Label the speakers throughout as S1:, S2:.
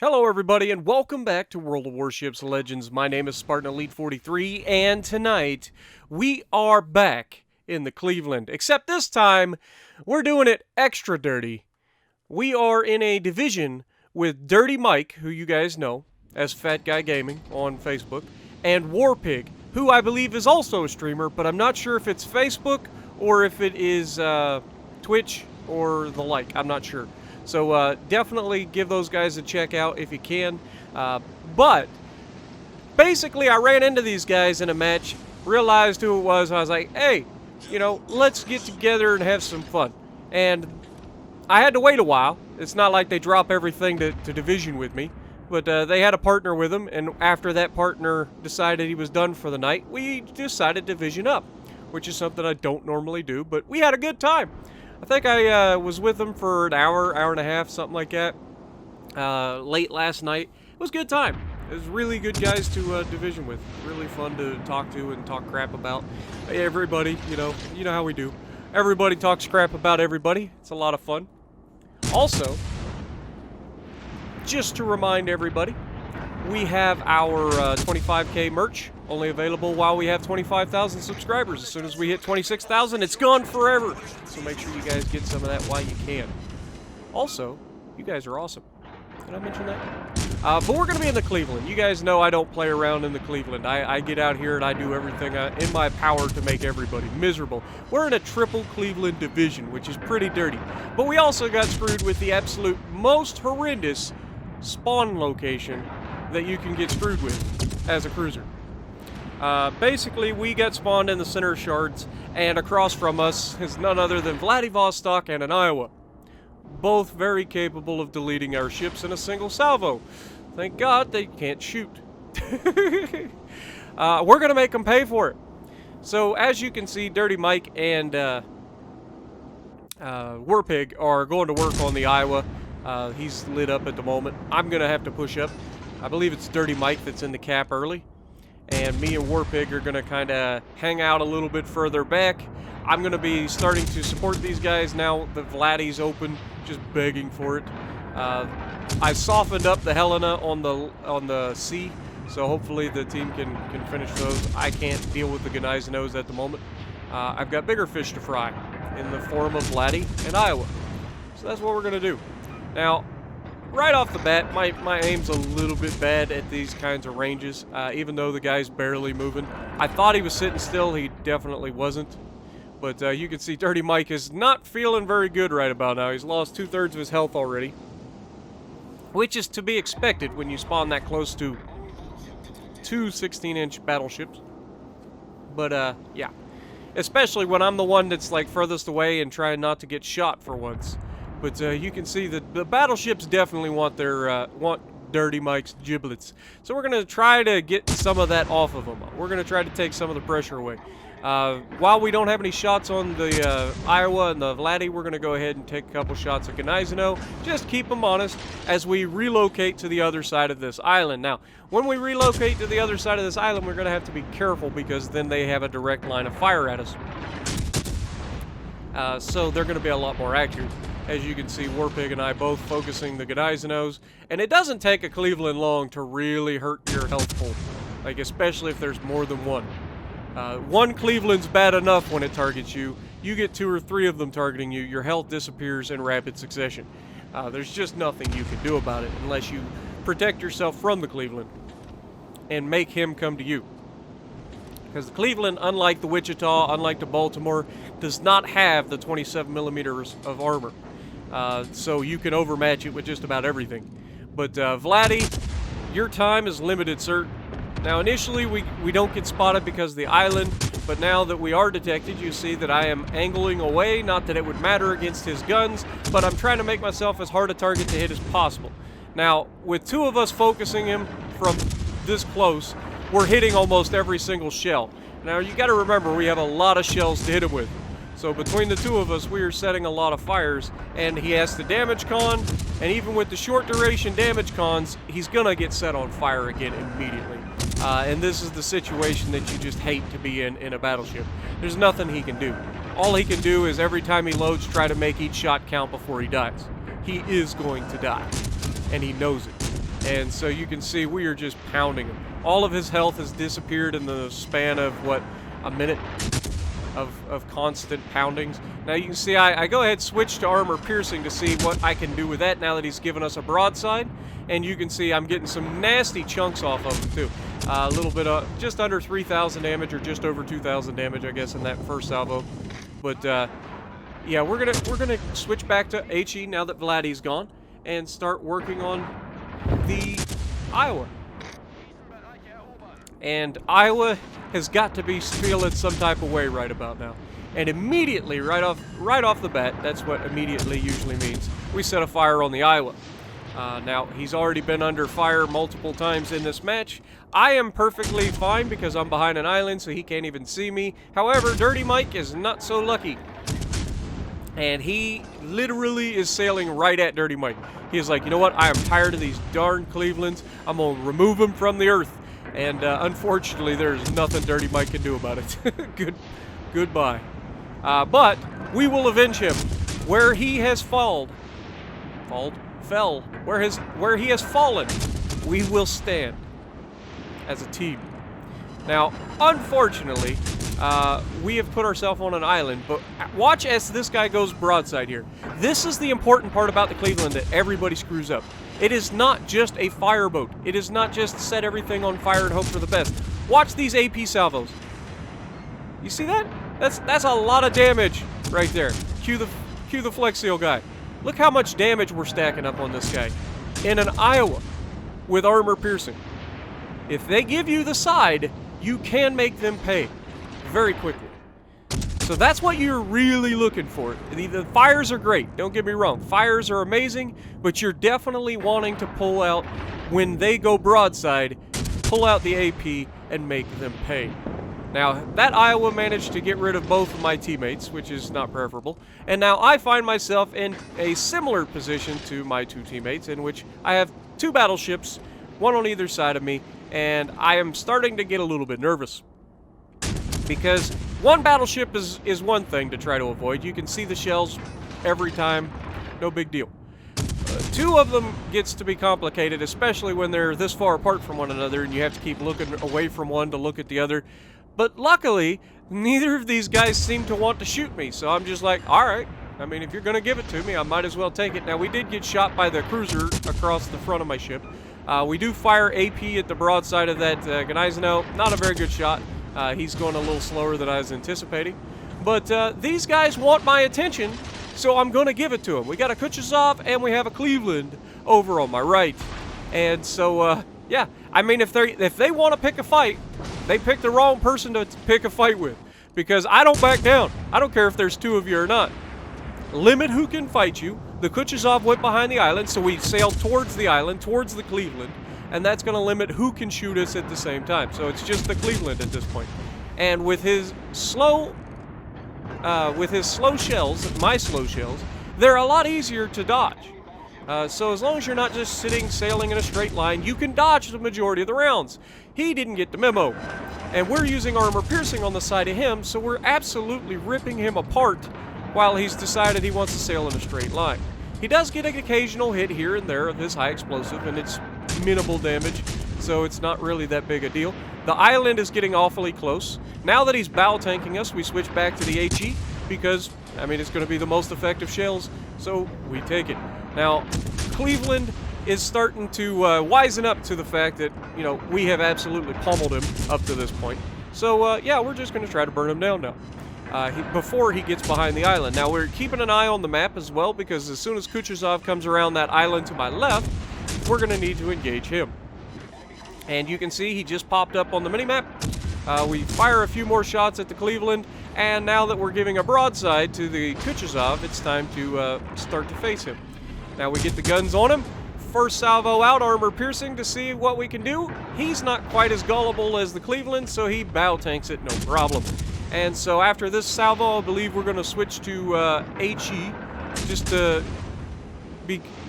S1: Hello everybody and welcome back to World of Warships Legends. My name is Spartan Elite 43 and tonight we are back in the Cleveland. Except this time we're doing it extra dirty. We are in a division with Dirty Mike, who you guys know as Fat Guy Gaming on Facebook, and Warpig, who I believe is also a streamer, but I'm not sure if it's Facebook or if it is Twitch or the like. I'm not sure. So definitely give those guys a check out if you can. But basically, I ran into these guys in a match, realized who it was, and I was like, hey, you know, let's get together and have some fun. And I had to wait a while. It's not like they drop everything to division with me. But they had a partner with them, and after that partner decided he was done for the night, we decided to division up, which is something I don't normally do, but we had a good time. I think I was with them for an hour, hour and a half, something like that, late last night. It was a good time. It was really good guys to division with. Really fun to talk to and talk crap about. Everybody, you know how we do. Everybody talks crap about everybody. It's a lot of fun. Also, just to remind everybody, we have our 25K merch, only available while we have 25,000 subscribers. As soon as we hit 26,000, it's gone forever. So make sure you guys get some of that while you can. Also, you guys are awesome. Did I mention that? But we're going to be in the Cleveland. You guys know I don't play around in the Cleveland. I get out here and I do everything in my power to make everybody miserable. We're in a triple Cleveland division, which is pretty dirty. But we also got screwed with the absolute most horrendous spawn location that you can get screwed with as a cruiser. Basically, we got spawned in the center of shards, and across from us is none other than Vladivostok and an Iowa. Both very capable of deleting our ships in a single salvo. Thank God they can't shoot. We're going to make them pay for it. So, as you can see, Dirty Mike and Warpig are going to work on the Iowa. He's lit up at the moment. I'm going to have to push up. I believe it's Dirty Mike that's in the cap early. And me and Warpig are going to kind of hang out a little bit further back. I'm going to be starting to support these guys now. The Vladdy's open, just begging for it. I softened up the Helena on the sea, so hopefully the team can finish those. I can't deal with the Gneisenos at the moment. I've got bigger fish to fry in the form of Vladdy and Iowa. So that's what we're going to do. Now, right off the bat, my aim's a little bit bad at these kinds of ranges, even though the guy's barely moving. I thought he was sitting still. He definitely wasn't. But you can see Dirty Mike is not feeling very good right about now. He's lost 2/3 of his health already, which is to be expected when you spawn that close to two 16-inch battleships. But, yeah. Especially when I'm the one that's, like, furthest away and trying not to get shot for once. But you can see that the battleships definitely want their Dirty Mike's giblets. So we're going to try to get some of that off of them. We're going to try to take some of the pressure away. While we don't have any shots on the Iowa and the Vladdy, we're going to go ahead and take a couple shots at Gneiseno. Just keep them honest as we relocate to the other side of this island. Now, when we relocate to the other side of this island, we're going to have to be careful because then they have a direct line of fire at us. So they're going to be a lot more accurate. As you can see, Warpig and I both focusing the Gneisenos. And it doesn't take a Cleveland long to really hurt your health pool. Like, especially if there's more than one. One Cleveland's bad enough when it targets you. You get 2 or 3 of them targeting you, your health disappears in rapid succession. There's just nothing you can do about it unless you protect yourself from the Cleveland and make him come to you. Because the Cleveland, unlike the Wichita, unlike the Baltimore, does not have the 27 millimeters of armor. So you can overmatch it with just about everything. But Vladdy, your time is limited, sir. Now initially we don't get spotted because of the island, but now that we are detected, you see that I am angling away. Not that it would matter against his guns, but I'm trying to make myself as hard a target to hit as possible. Now, with 2 of us focusing him from this close, we're hitting almost every single shell. Now you got to remember, we have a lot of shells to hit him with. So between the 2 of us, we are setting a lot of fires, and he has the damage con, and even with the short duration damage cons, he's gonna get set on fire again immediately. And this is the situation that you just hate to be in a battleship. There's nothing he can do. All he can do is every time he loads, try to make each shot count before he dies. He is going to die, and he knows it. And so you can see we are just pounding him. All of his health has disappeared in the span of, what, a minute of constant poundings. Now you can see I go ahead and switch to armor piercing to see what I can do with that now that he's given us a broadside. And you can see I'm getting some nasty chunks off of him too. A little bit of just under 3,000 damage, or just over 2,000 damage, I guess, in that first salvo. But yeah, we're gonna switch back to HE now that Vladdy's gone, and start working on the Iowa. And Iowa has got to be feeling some type of way right about now. And immediately, right off the bat, that's what immediately usually means, we set a fire on the Iowa. Now, he's already been under fire multiple times in this match. I am perfectly fine because I'm behind an island, so he can't even see me. However, Dirty Mike is not so lucky. And he literally is sailing right at Dirty Mike. He is like, you know what? I am tired of these darn Clevelands. I'm going to remove them from the earth. And unfortunately, there's nothing Dirty Mike can do about it. Goodbye. But we will avenge him. Where he has fell. Where he has fallen, we will stand as a team. Now, unfortunately, we have put ourselves on an island, but watch as this guy goes broadside here. This is the important part about the Cleveland that everybody screws up. It is not just a fireboat. It is not just set everything on fire and hope for the best. Watch these AP salvos. You see that? That's a lot of damage right there. Cue the Flex Seal guy. Look how much damage we're stacking up on this guy. In an Iowa with armor piercing. If they give you the side, you can make them pay very quickly. So that's what you're really looking for. The fires are great, don't get me wrong. Fires are amazing, but you're definitely wanting to pull out, when they go broadside, pull out the AP and make them pay. Now, that Iowa managed to get rid of both of my teammates, which is not preferable. And now I find myself in a similar position to my two teammates, in which I have two battleships, one on either side of me, and I am starting to get a little bit nervous. Because one battleship is one thing to try to avoid. You can see the shells every time, no big deal. Two of them gets to be complicated, especially when they're this far apart from one another and you have to keep looking away from one to look at the other. But luckily, neither of these guys seem to want to shoot me, so I'm just like, alright. I mean, if you're going to give it to me, I might as well take it. Now, we did get shot by the cruiser across the front of my ship. We do fire AP at the broadside of that Gneisenau. Not a very good shot. He's going a little slower than I was anticipating. But these guys want my attention, so I'm going to give it to them. We got a Kutuzov and we have a Cleveland over on my right. And so, yeah, I mean, if they want to pick a fight, they pick the wrong person to pick a fight with. Because I don't back down. I don't care if there's two of you or not. Limit who can fight you. The Kutuzov went behind the island, so we sailed towards the island, towards the Cleveland. And that's going to limit who can shoot us at the same time. So it's just the Cleveland at this point. And with his slow shells, my slow shells, they're a lot easier to dodge. So as long as you're not just sailing in a straight line, you can dodge the majority of the rounds. He didn't get the memo. And we're using armor piercing on the side of him, so we're absolutely ripping him apart while he's decided he wants to sail in a straight line. He does get an occasional hit here and there of his high explosive, and it's minimal damage, so it's not really that big a deal. The island is getting awfully close. Now that he's bow tanking us, we switch back to the HE because, I mean, it's going to be the most effective shells, so we take it. Now, Cleveland is starting to wisen up to the fact that, you know, we have absolutely pummeled him up to this point. So, yeah, we're just going to try to burn him down now. Before he gets behind the island. Now, we're keeping an eye on the map as well, because as soon as Kutuzov comes around that island to my left, we're going to need to engage him. And you can see he just popped up on the minimap. We fire a few more shots at the Cleveland, and now that we're giving a broadside to the Kutuzov, it's time to start to face him. Now we get the guns on him. First salvo out, armor piercing to see what we can do. He's not quite as gullible as the Cleveland, so he bow tanks it, no problem. And so after this salvo, I believe we're going to switch to HE, just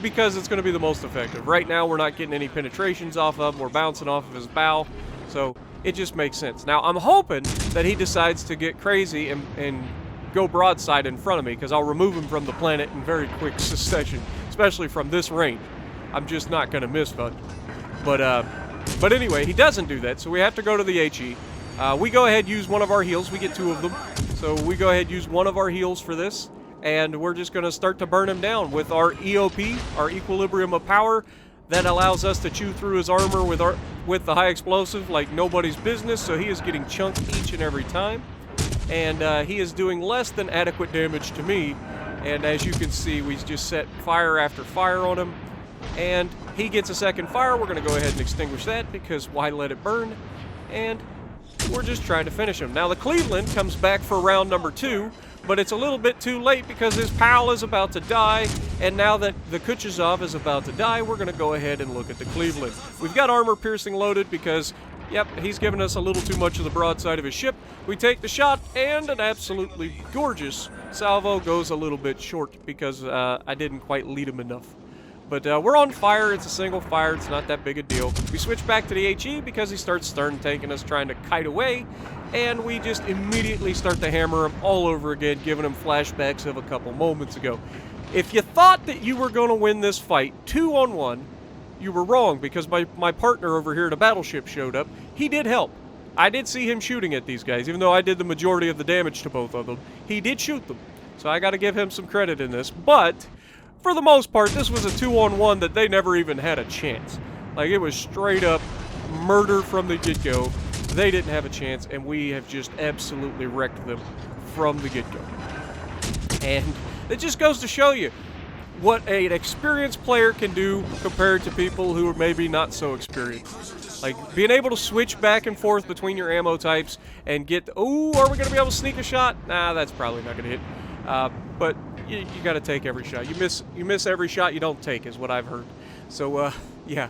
S1: because it's going to be the most effective. Right now, we're not getting any penetrations off of him. We're bouncing off of his bow, so it just makes sense. Now, I'm hoping that he decides to get crazy and go broadside in front of me, because I'll remove him from the planet in very quick succession, especially from this range. I'm just not going to miss much. But anyway, he doesn't do that, so we have to go to the HE. We go ahead, use one of our heals. We get 2 of them. So we go ahead, use one of our heals for this, and we're just going to start to burn him down with our EOP, our Equilibrium of Power. That allows us to chew through his armor with the high explosive like nobody's business, so he is getting chunked each and every time. And he is doing less than adequate damage to me. And as you can see, we just set fire after fire on him. And he gets a second fire. We're going to go ahead and extinguish that because why let it burn? And we're just trying to finish him. Now the Cleveland comes back for round number 2, but it's a little bit too late because his pal is about to die. And now that the Kuchezov is about to die, we're going to go ahead and look at the Cleveland. We've got armor piercing loaded because, yep, he's given us a little too much of the broadside of his ship. We take the shot, and an absolutely gorgeous salvo goes a little bit short because I didn't quite lead him enough. But we're on fire. It's a single fire. It's not that big a deal. We switch back to the HE because he starts stern tanking us, trying to kite away. And we just immediately start to hammer him all over again, giving him flashbacks of a couple moments ago. If you thought that you were going to win this fight 2-on-1, you were wrong because my partner over here at a battleship showed up. He did help. I did see him shooting at these guys. Even though I did the majority of the damage to both of them, he did shoot them. So I got to give him some credit in this. But for the most part, this was a 2-on-1 that they never even had a chance. Like, it was straight up murder from the get-go. They didn't have a chance, and we have just absolutely wrecked them from the get-go. And it just goes to show you what an experienced player can do compared to people who are maybe not so experienced. Like, being able to switch back and forth between your ammo types and get... Oh, are we going to be able to sneak a shot? Nah, that's probably not going to hit. But you got to take every shot. You miss every shot you don't take is what I've heard. So, yeah,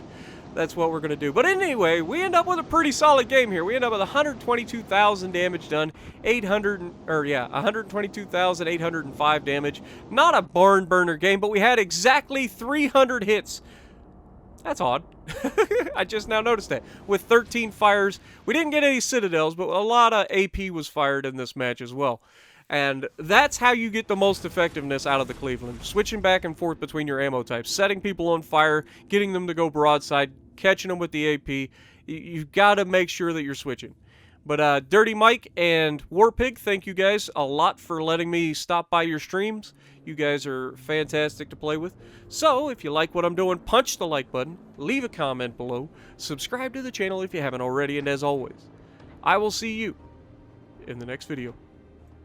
S1: that's what we're going to do. But anyway, we end up with a pretty solid game here. We end up with 122,000 damage done, 122,805 damage. Not a barn burner game, but we had exactly 300 hits. That's odd. I just now noticed that. With 13 fires, we didn't get any citadels, but a lot of AP was fired in this match as well. And that's how you get the most effectiveness out of the Cleveland. Switching back and forth between your ammo types, setting people on fire, getting them to go broadside, catching them with the AP. You've got to make sure that you're switching. But Dirty Mike and Warpig, thank you guys a lot for letting me stop by your streams. You guys are fantastic to play with. So, if you like what I'm doing, punch the like button, leave a comment below, subscribe to the channel if you haven't already, and as always, I will see you in the next video.